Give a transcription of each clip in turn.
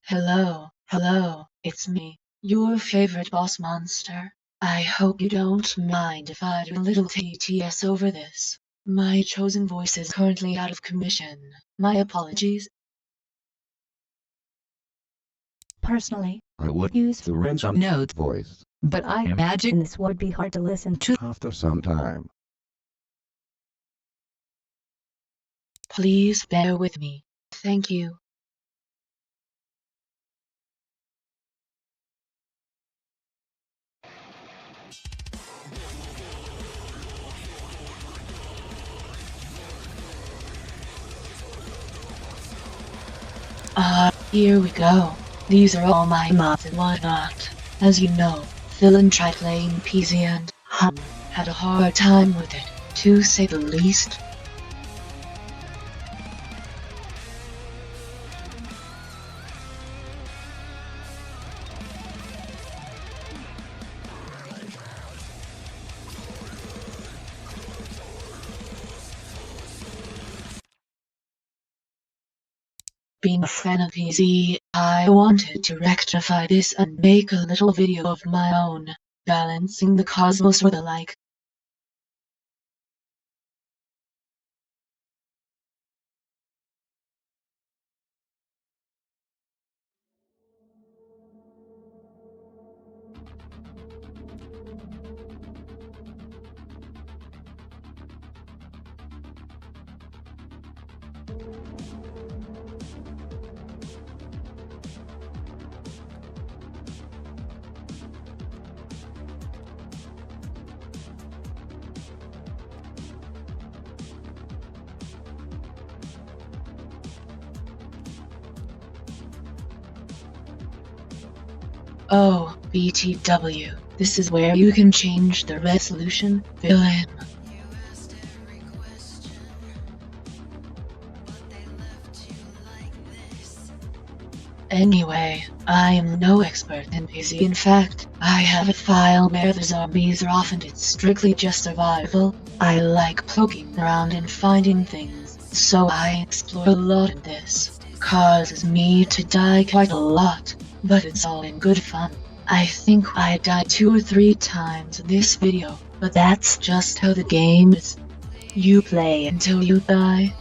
Hello, it's me, your favorite boss monster. I hope you don't mind if I do a little TTS over this. My chosen voice is currently out of commission. My apologies. Personally, I would use the ransom note voice, but I imagine this would be hard to listen to after some time. Please bear with me. Thank you. Here we go. These are all my mods and whatnot. As you know, Philin tried playing PC and had a hard time with it, to say the least. Being a fan of PZ, I wanted to rectify this and make a little video of my own, balancing the cosmos with the like. Oh, BTW, this is where you can change the resolution, villain. Anyway, I am no expert in PZ. In fact, I have a file where the zombies are off and it's strictly just survival. I like poking around and finding things, so I explore a lot in this. Causes me to die quite a lot, but it's all in good fun. I think I died 2 or 3 times in this video, but that's just how the game is. You play until you die.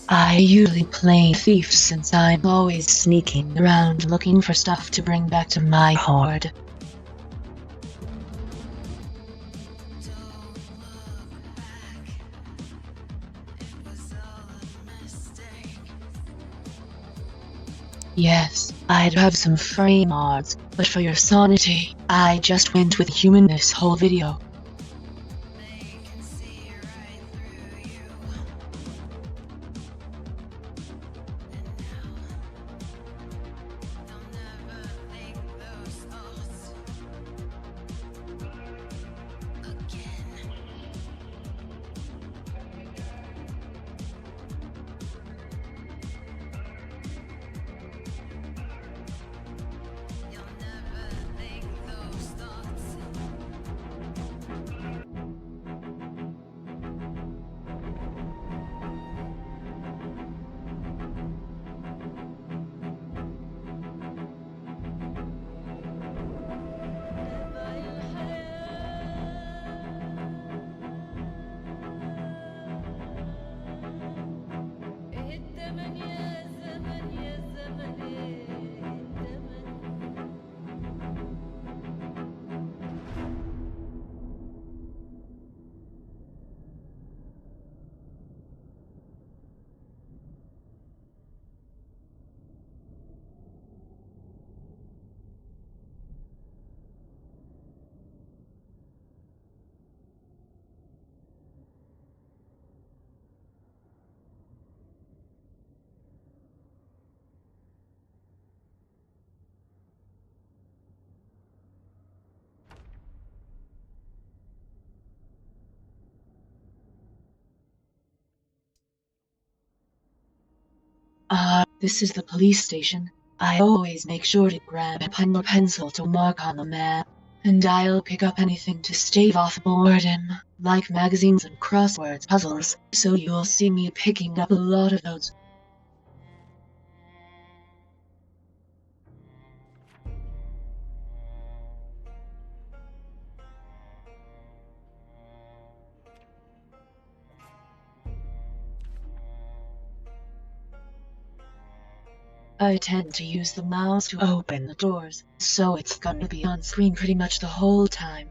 I usually play thief since I'm always sneaking around looking for stuff to bring back to my horde. Yes, I'd have some free mods, but for your sanity, I just went with human this whole video. This is the police station. I always make sure to grab a pen or pencil to mark on the map, and I'll pick up anything to stave off boredom, like magazines and crosswords puzzles, so you'll see me picking up a lot of those. I tend to use the mouse to open the doors, so it's gonna be on screen pretty much the whole time.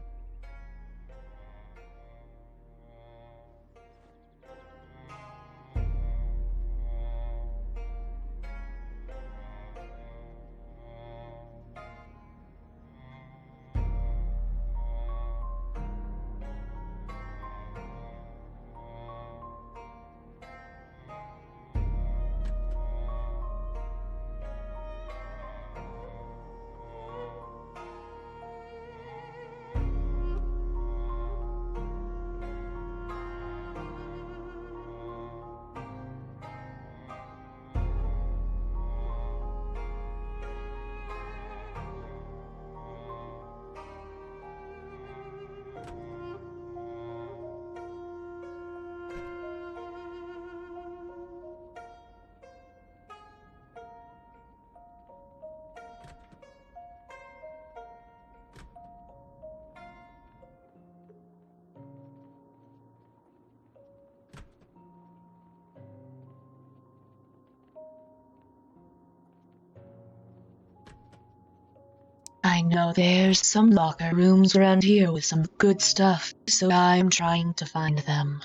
I know there's some locker rooms around here with some good stuff, so I'm trying to find them.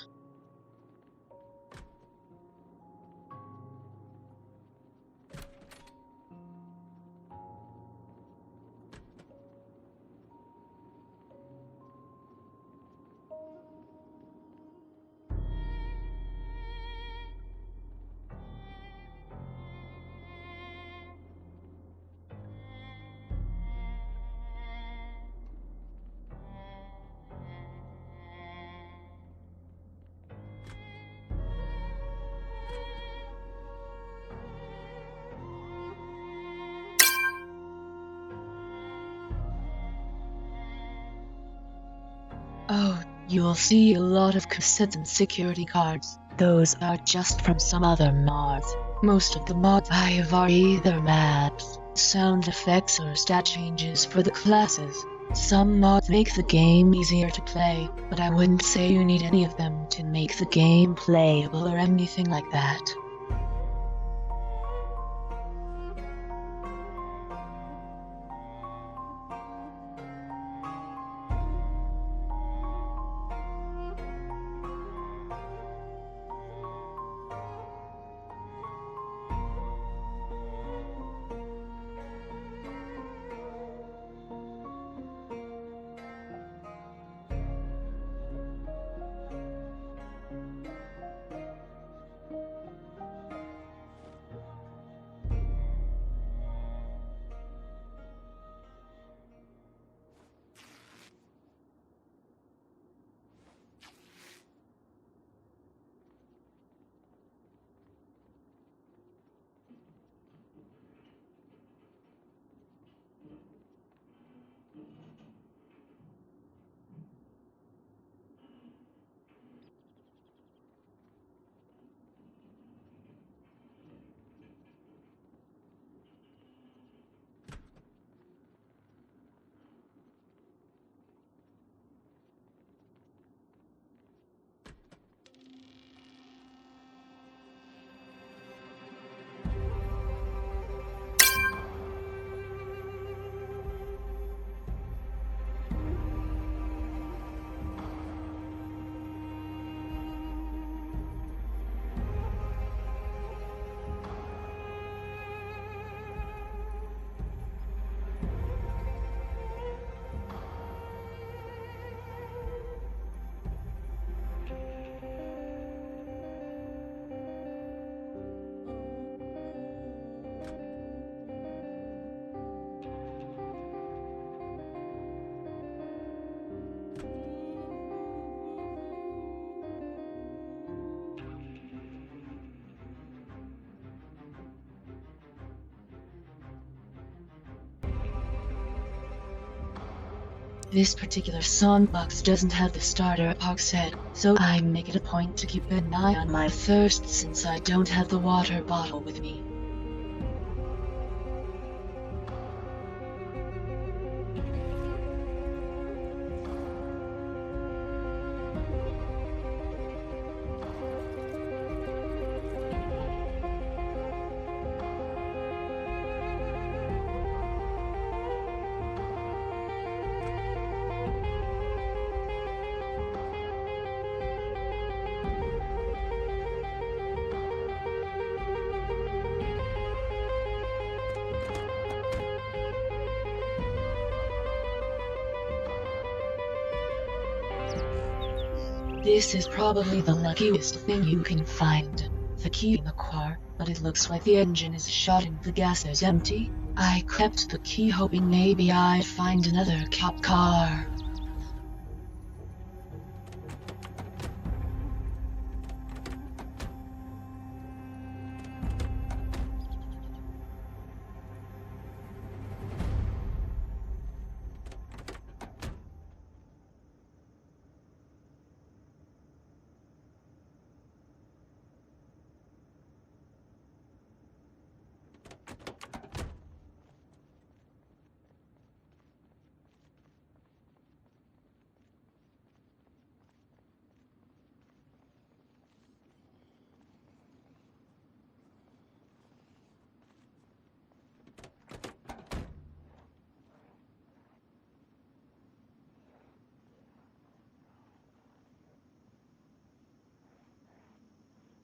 Oh, you'll see a lot of cassettes and security cards. Those are just from some other mods. Most of the mods I have are either maps, sound effects, or stat changes for the classes. Some mods make the game easier to play, but I wouldn't say you need any of them to make the game playable or anything like that. This particular songbox doesn't have the starter box set, so I make it a point to keep an eye on my thirst since I don't have the water bottle with me. This is probably the luckiest thing you can find. The key in the car, but it looks like the engine is shot and the gas is empty. I kept the key hoping maybe I'd find another cop car.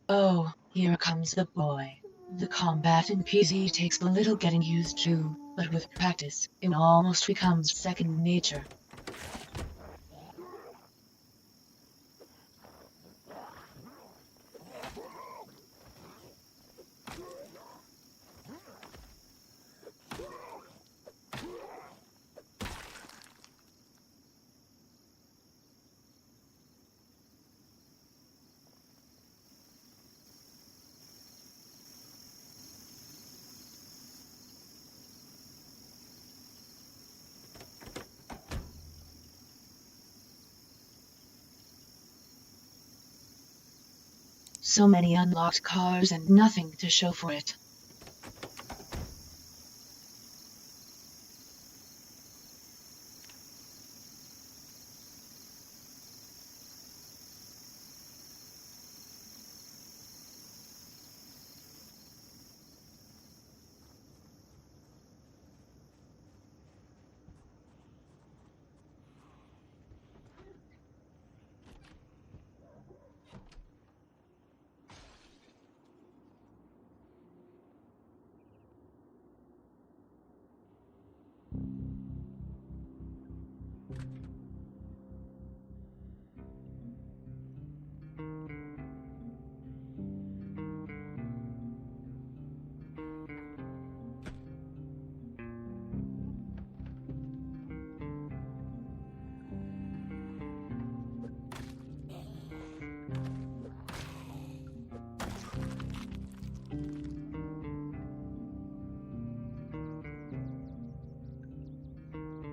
Oh, here comes the boy. The combat in PZ takes a little getting used to, but with practice, it almost becomes second nature. So many unlocked cars and nothing to show for it.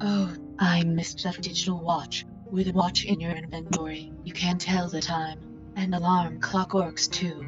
Oh, I missed that digital watch. With a watch in your inventory, you can tell the time. An alarm clock works too.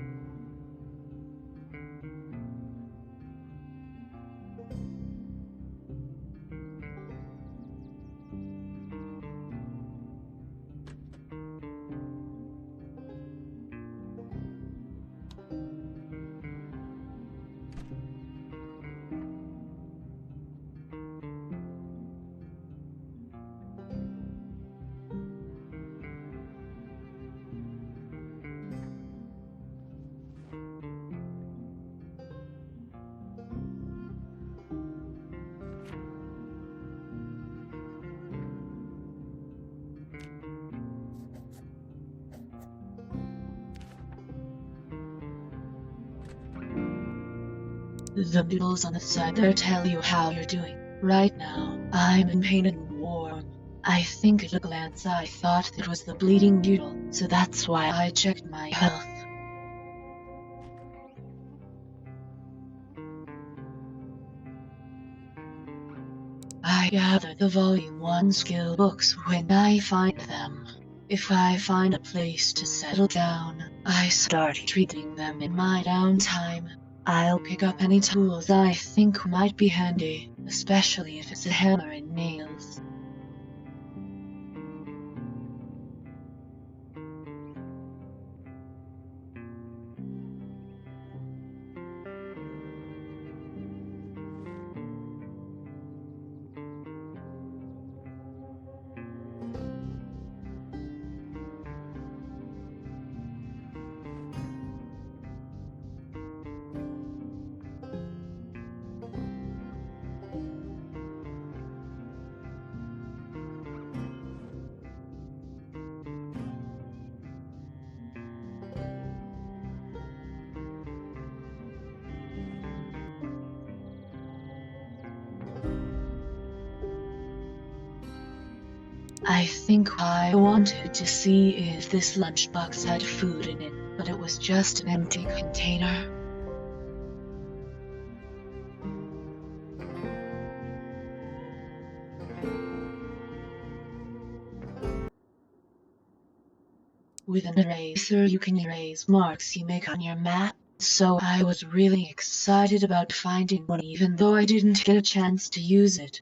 The doodles on the side there tell you how you're doing. Right now, I'm in pain and warm. I think at a glance I thought it was the bleeding doodle, so that's why I checked my health. I gather the Volume 1 skill books when I find them. If I find a place to settle down, I start treating them in my downtime. I'll pick up any tools I think might be handy, especially if it's a hammer and nails. I think I wanted to see if this lunchbox had food in it, but it was just an empty container. With an eraser you can erase marks you make on your map, so I was really excited about finding one even though I didn't get a chance to use it.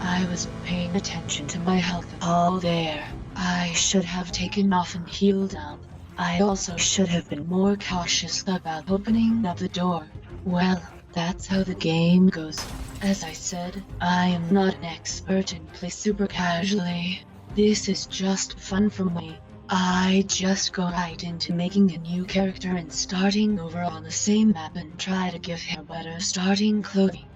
I was paying attention to my health all there. I should have taken off and healed up. I also should have been more cautious about opening up the door. Well, that's how the game goes. As I said, I am not an expert and play super casually. This is just fun for me. I just go right into making a new character and starting over on the same map and try to give him better starting clothing.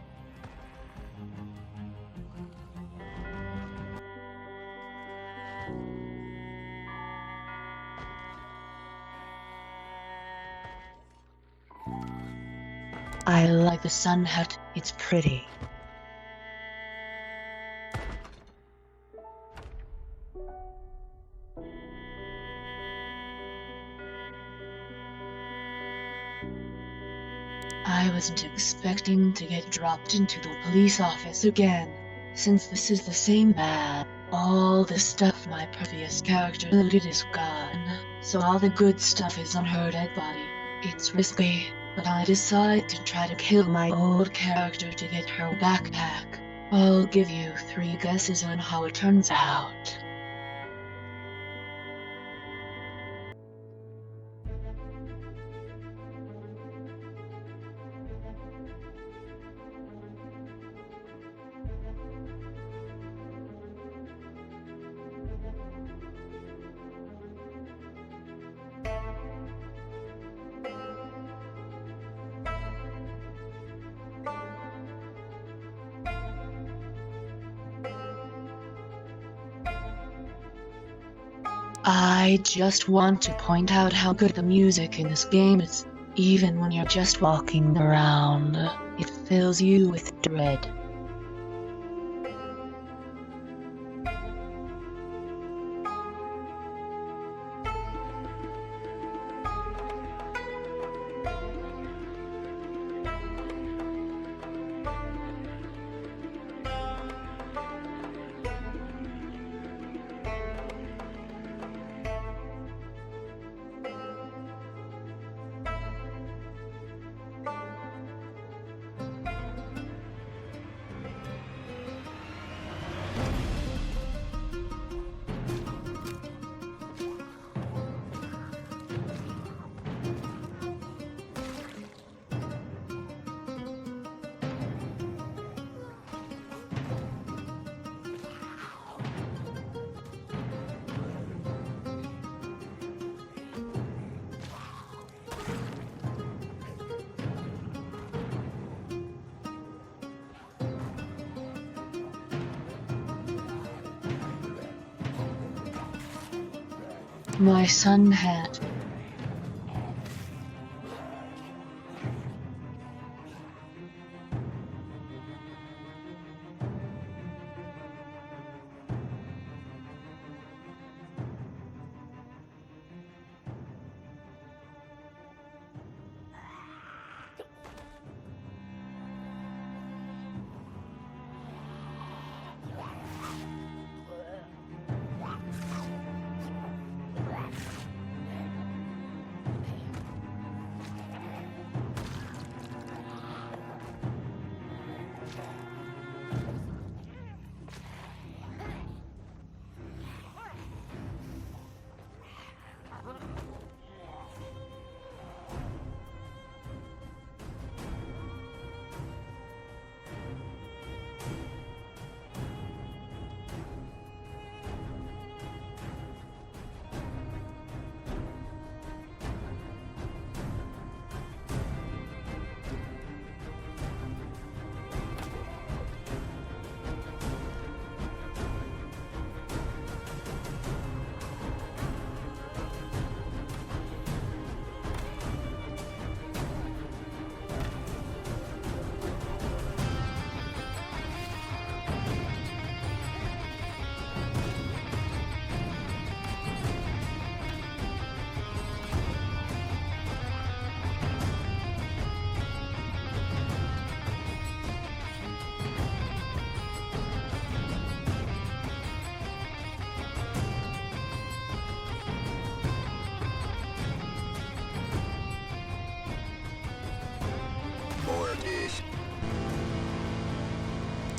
I like the sun hat, it's pretty. I wasn't expecting to get dropped into the police office again. Since this is the same map, all the stuff my previous character looted is gone, so all the good stuff is on her dead body. It's risky, but I decide to try to kill my old character to get her backpack. I'll give you 3 guesses on how it turns out. I just want to point out how good the music in this game is. Even when you're just walking around, it fills you with dread. My sun hat.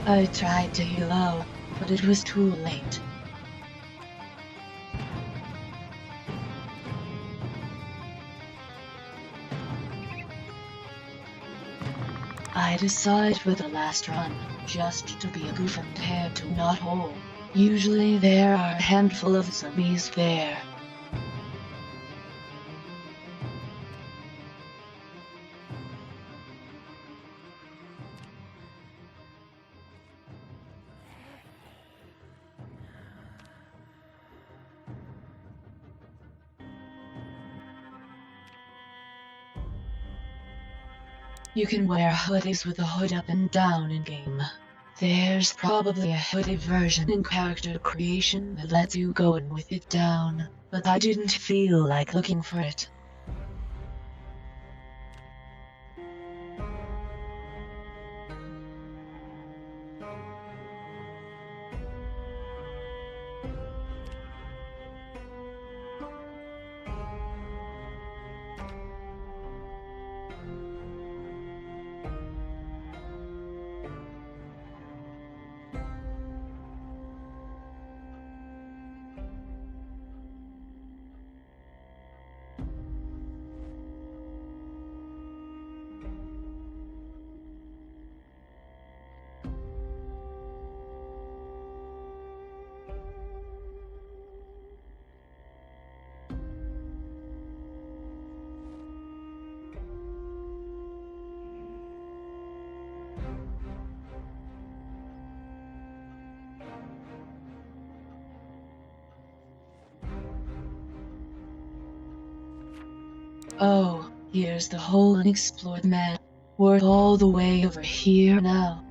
I tried to heal out, but it was too late. I decided for the last run, just to be a goof and head to Knot Hole. Usually there are a handful of zombies there. You can wear hoodies with the hood up and down in-game. There's probably a hoodie version in character creation that lets you go in with it down, but I didn't feel like looking for it. Oh, here's the whole unexplored map. We're all the way over here now.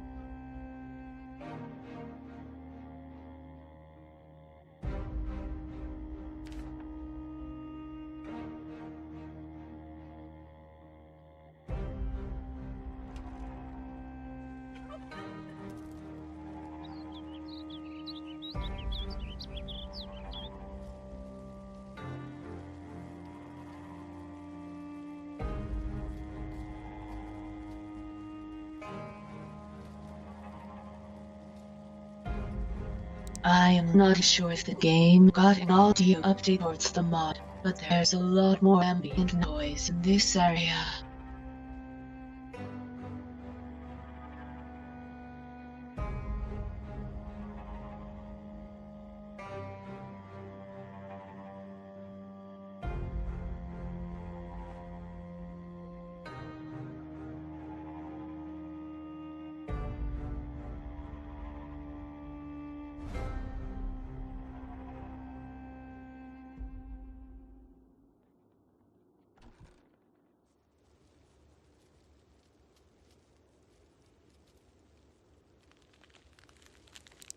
I am not sure if the game got an audio update or it's the mod, but there's a lot more ambient noise in this area.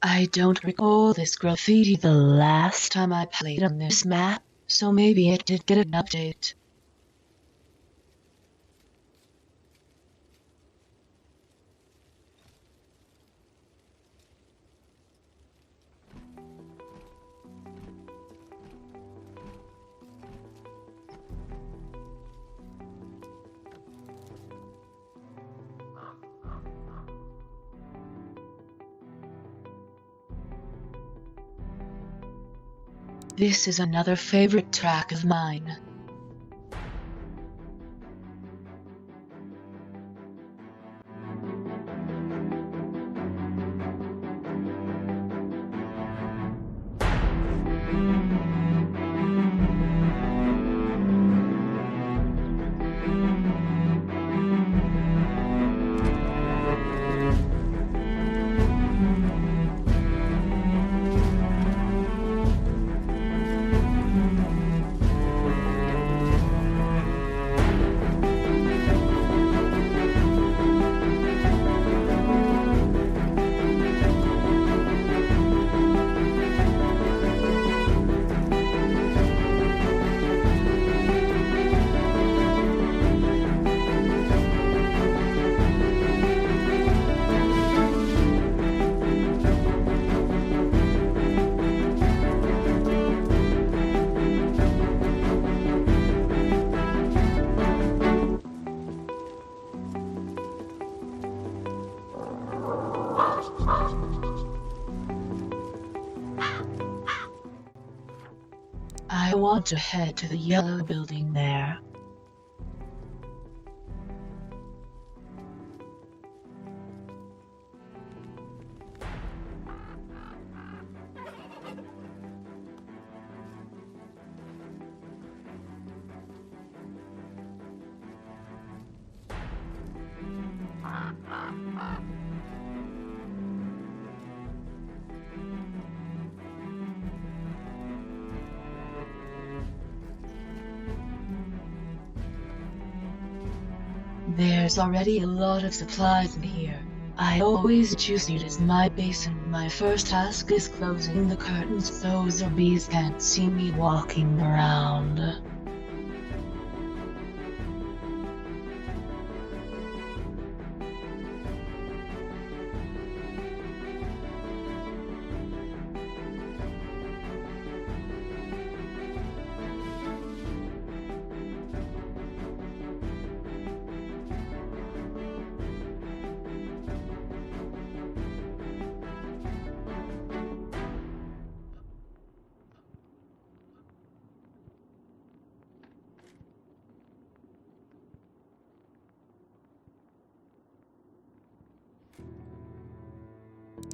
I don't recall this graffiti the last time I played on this map, so maybe it did get an update. This is another favorite track of mine. I want to head to the yellow building there. There's already a lot of supplies in here. I always choose it as my base, and my first task is closing the curtains so zombies can't see me walking around.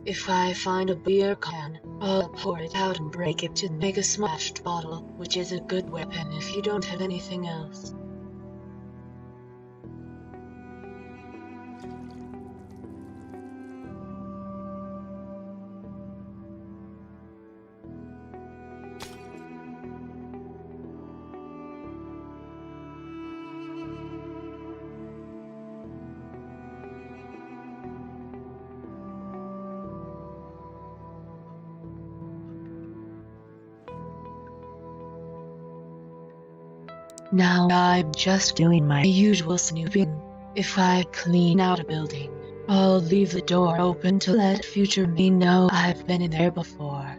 If I find a beer can, I'll pour it out and break it to make a smashed bottle, which is a good weapon if you don't have anything else. Now I'm just doing my usual snooping. If I clean out a building, I'll leave the door open to let future me know I've been in there before.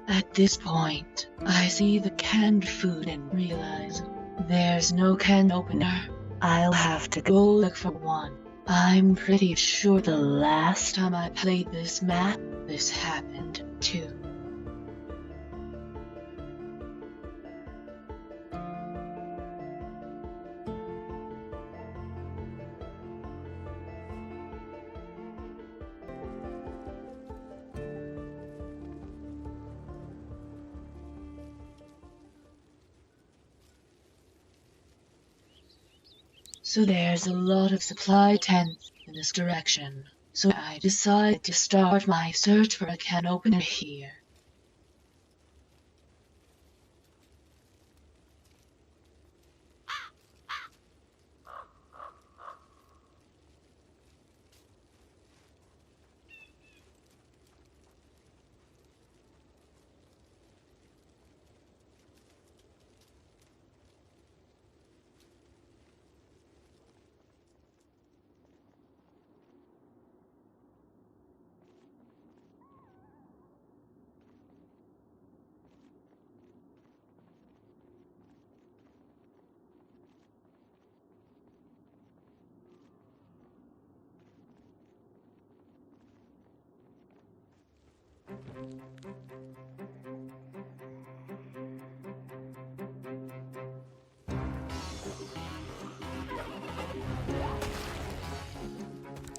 At this point, I see the canned food and realize there's no can opener. I'll have to go look for one. I'm pretty sure the last time I played this map, this happened too. So there's a lot of supply tents in this direction, so I decide to start my search for a can opener here.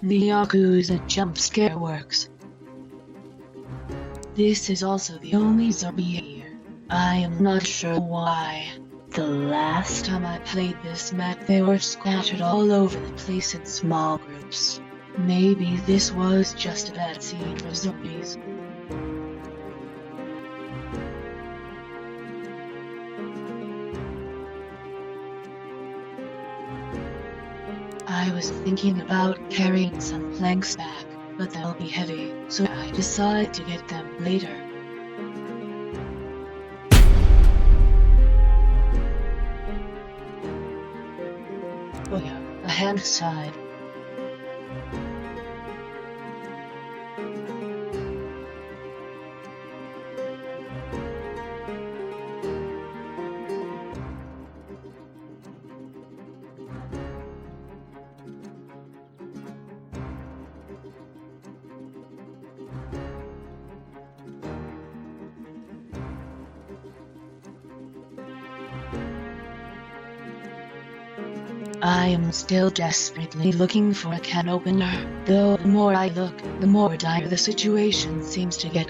The Yakuza jump scare works. This is also the only zombie here. I am not sure why. The last time I played this map, they were scattered all over the place in small groups. Maybe this was just a bad scene for zombies. I was thinking about carrying some planks back, but they'll be heavy, so I decide to get them later. Oh yeah, a hand side. I am still desperately looking for a can opener, though the more I look, the more dire the situation seems to get.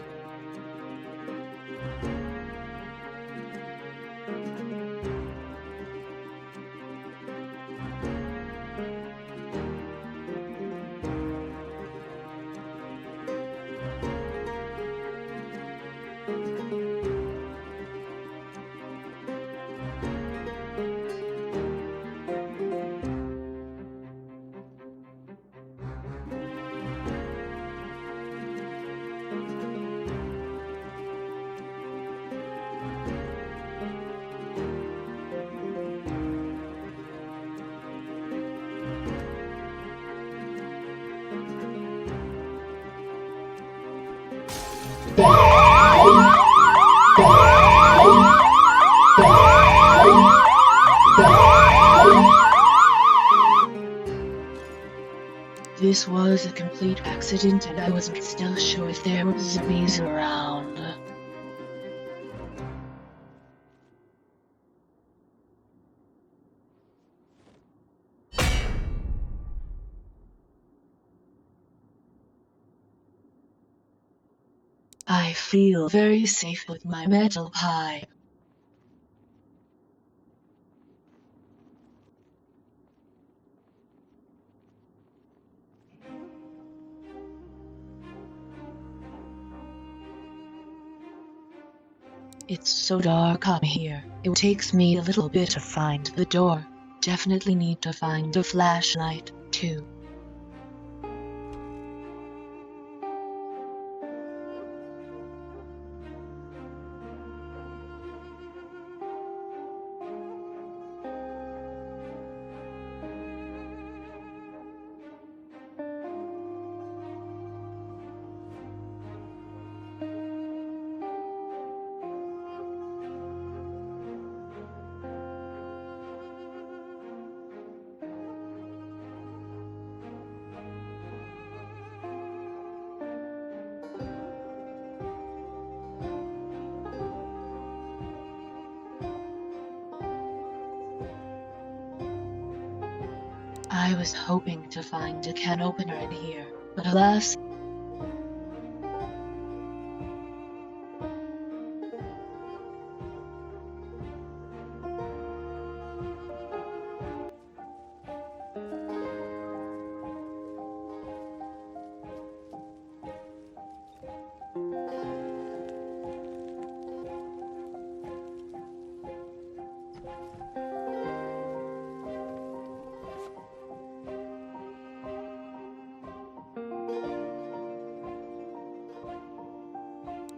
this was a complete accident and I wasn't still sure if there were zombies around. I feel very safe with my metal pipe. It's so dark up here. It takes me a little bit to find the door. Definitely need to find a flashlight, too. I was hoping to find a can opener in here, but alas.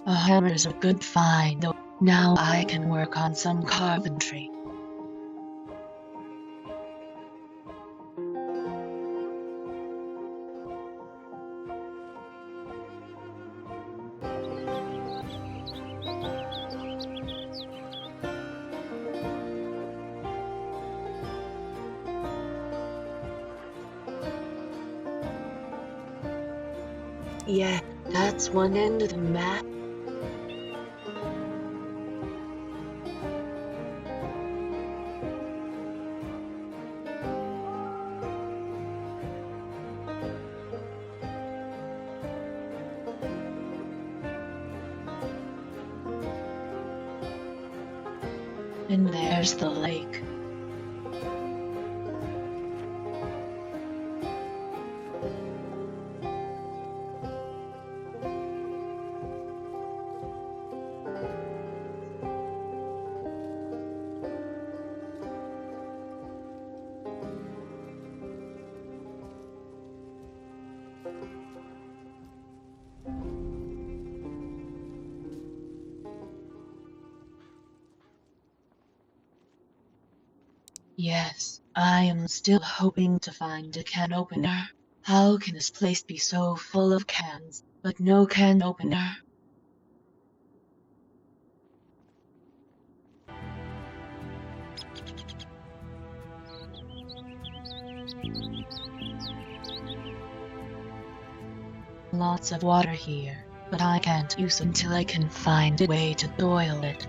A hammer's a good find though. Now I can work on some carpentry. Yeah, that's one end of the map. And there's the lake. Yes, I am still hoping to find a can opener. How can this place be so full of cans, but no can opener? Lots of water here, but I can't use it until I can find a way to boil it.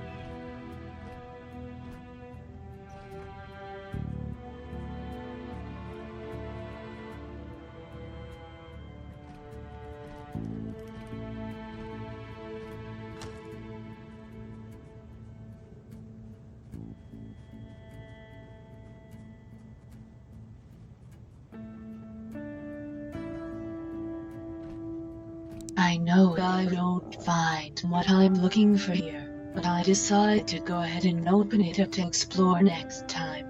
I know I won't find what I'm looking for here, but I decide to go ahead and open it up to explore next time.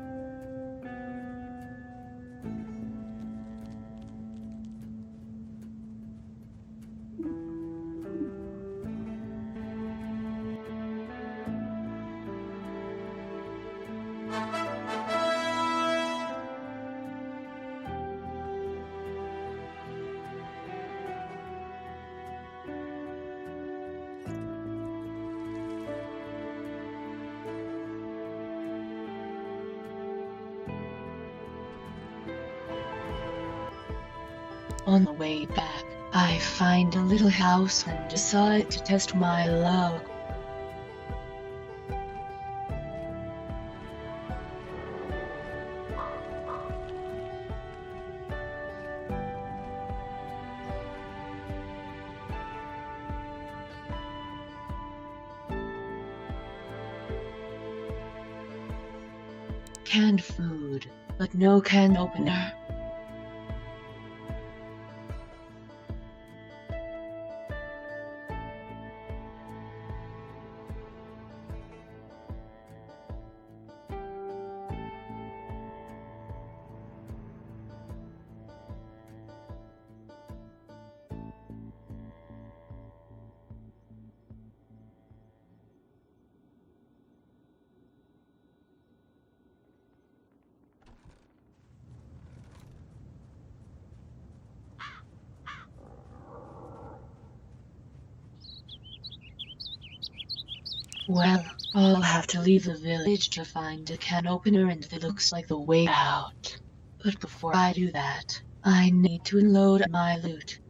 On the way back, I find a little house and decide to test my luck. Canned food, but no can opener. Well, I'll have to leave the village to find a can opener and that looks like the way out. But before I do that, I need to unload my loot.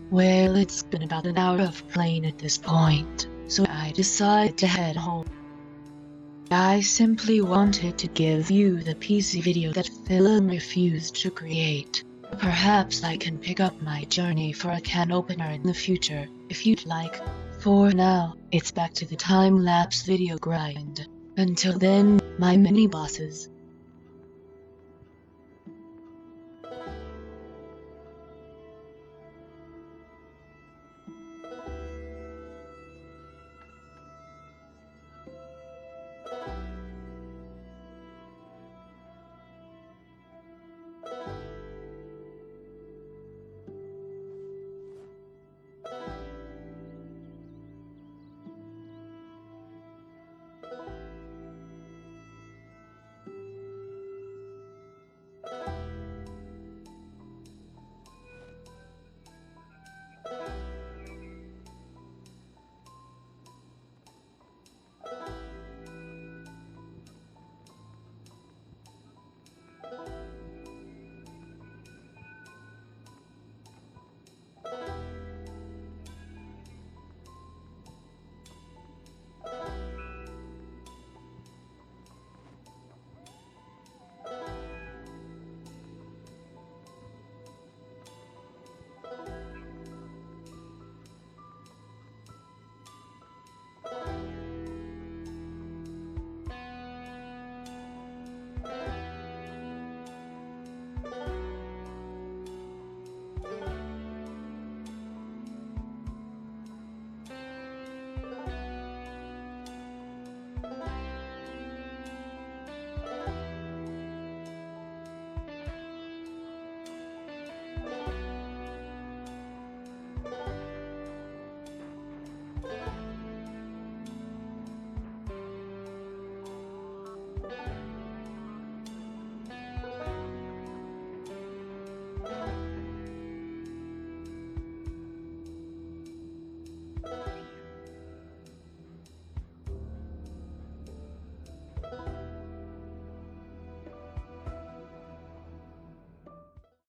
Well, it's been about an hour of playing at this point, so I decided to head home. I simply wanted to give you the PC video that Film refused to create. Perhaps I can pick up my journey for a can opener in the future, if you'd like. For now, it's back to the time-lapse video grind. Until then, my mini bosses.